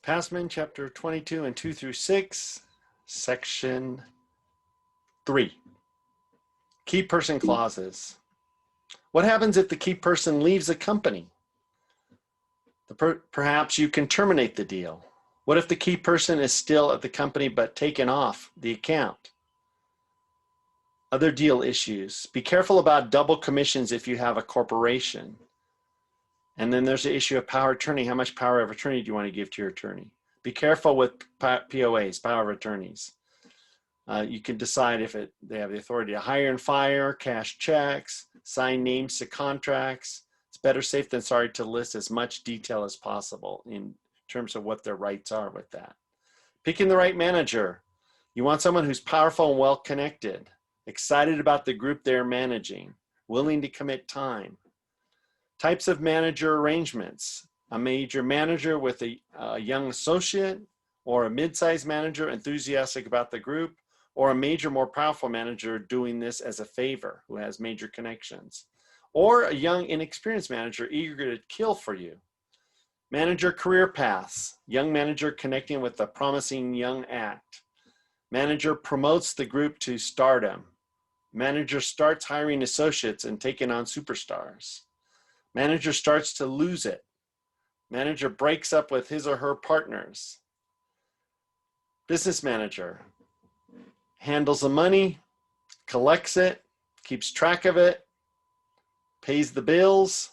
Passman, chapter 22 and 2 through 6, section 3. Key person clauses. What happens if the key person leaves a company? Perhaps you can terminate the deal. What if the key person is still at the company but taken off the account? Other deal issues. Be careful about double commissions if you have a corporation. And then there's the issue of power of attorney. How much power of attorney do you want to give to your attorney? Be careful with POAs, power of attorneys. You can decide if they have the authority to hire and fire, cash checks, sign names to contracts. It's better safe than sorry to list as much detail as possible in terms of what their rights are with that. Picking the right manager. You want someone who's powerful and well-connected, excited about the group they're managing, willing to commit time. Types of manager arrangements. A major manager with a young associate, or a mid-sized manager enthusiastic about the group, or a major, more powerful manager doing this as a favor who has major connections, or a young, inexperienced manager eager to kill for you. Manager career paths. Young manager connecting with a promising young act. Manager promotes the group to stardom. Manager starts hiring associates and taking on superstars. Manager starts to lose it. Manager breaks up with his or her partners. Business manager handles the money, collects it, keeps track of it, pays the bills,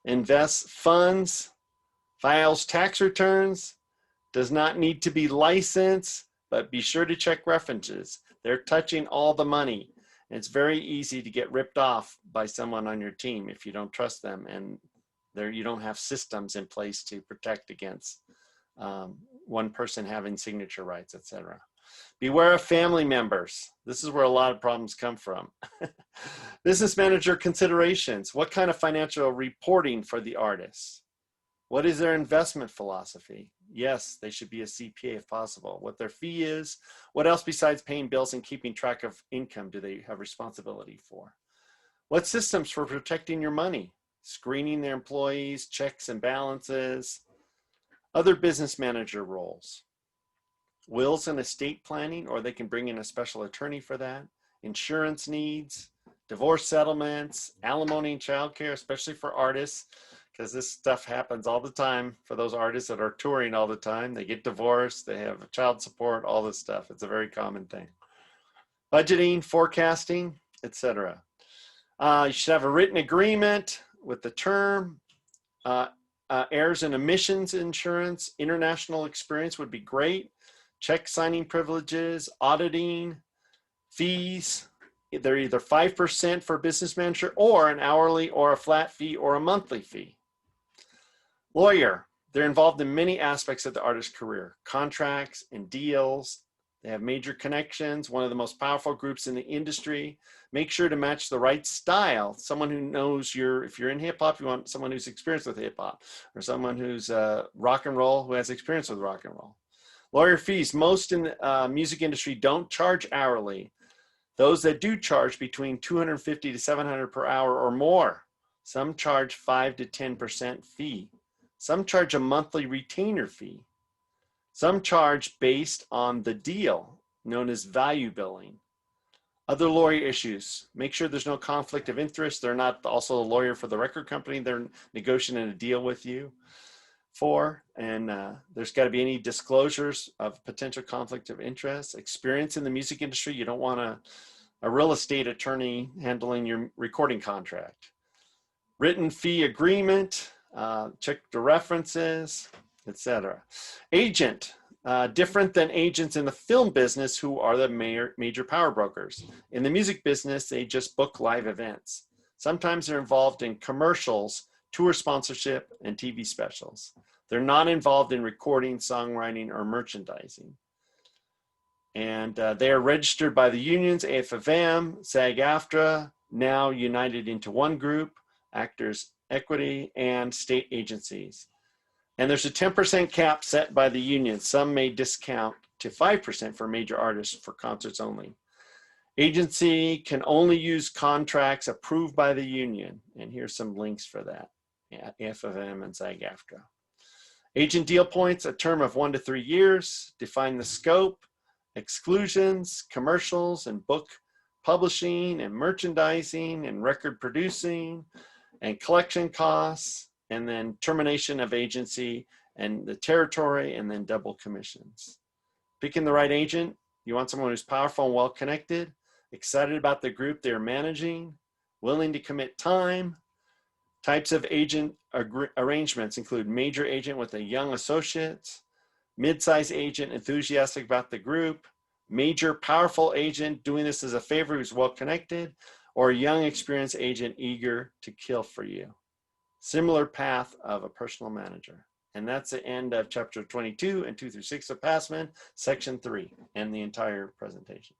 invests funds, files tax returns, does not need to be licensed, but be sure to check references. They're touching all the money. And it's very easy to get ripped off by someone on your team if you don't trust them and you don't have systems in place to protect against one person having signature rights, etc. Beware of family members. This is where a lot of problems come from. Business manager considerations. What kind of financial reporting for the artists? What is their investment philosophy? Yes, they should be a CPA if possible. What their fee is. What else besides paying bills and keeping track of income do they have responsibility for? What systems for protecting your money? Screening their employees, checks and balances. Other business manager roles. Wills and estate planning, or they can bring in a special attorney for that. Insurance needs, divorce settlements, alimony and childcare, especially for artists, because this stuff happens all the time for those artists that are touring all the time. They get divorced, they have child support, all this stuff. It's a very common thing. Budgeting, forecasting, etc. You should have a written agreement with the term. Errors and omissions insurance, international experience would be great. Check signing privileges, auditing, fees. They're either 5% for a business manager or an hourly or a flat fee or a monthly fee. Lawyer, they're involved in many aspects of the artist's career, contracts and deals. They have major connections, one of the most powerful groups in the industry. Make sure to match the right style. Someone who knows if you're in hip hop, you want someone who's experienced with hip hop, or someone who's rock and roll who has experience with rock and roll. Lawyer fees, most in the music industry don't charge hourly. Those that do charge between $250 to $700 per hour or more. Some charge 5 to 10% fee. Some charge a monthly retainer fee. Some charge based on the deal, known as value billing. Other lawyer issues. Make sure there's no conflict of interest. They're not also a lawyer for the record company they're negotiating a deal with you for. And there's got to be any disclosures of potential conflict of interest. Experience in the music industry. You don't want a real estate attorney handling your recording contract. Written fee agreement. Check the references, etc. Agent, different than agents in the film business who are the major power brokers. In the music business, they just book live events. Sometimes they're involved in commercials, tour sponsorship, and TV specials. They're not involved in recording, songwriting, or merchandising. And they are registered by the unions, AFM, SAG-AFTRA, now united into one group, Actors Equity, and state agencies. And there's a 10% cap set by the union. Some may discount to 5% for major artists for concerts only. Agency can only use contracts approved by the union. And here's some links for that. Yeah, AFM and SAG-AFTRA. Agent deal points, a term of 1 to 3 years. Define the scope, exclusions, commercials, and book publishing, and merchandising, and record producing, and collection costs, and then termination of agency and the territory, and then double commissions. Picking the right agent, you want someone who's powerful and well-connected, excited about the group they're managing, willing to commit time. Types of agent arrangements include major agent with a young associate, mid-size agent enthusiastic about the group, major powerful agent doing this as a favor who's well-connected, or a young experienced agent eager to kill for you. Similar path of a personal manager. And that's the end of chapter 22 and 2 through 6 of Passman, section 3, and the entire presentation.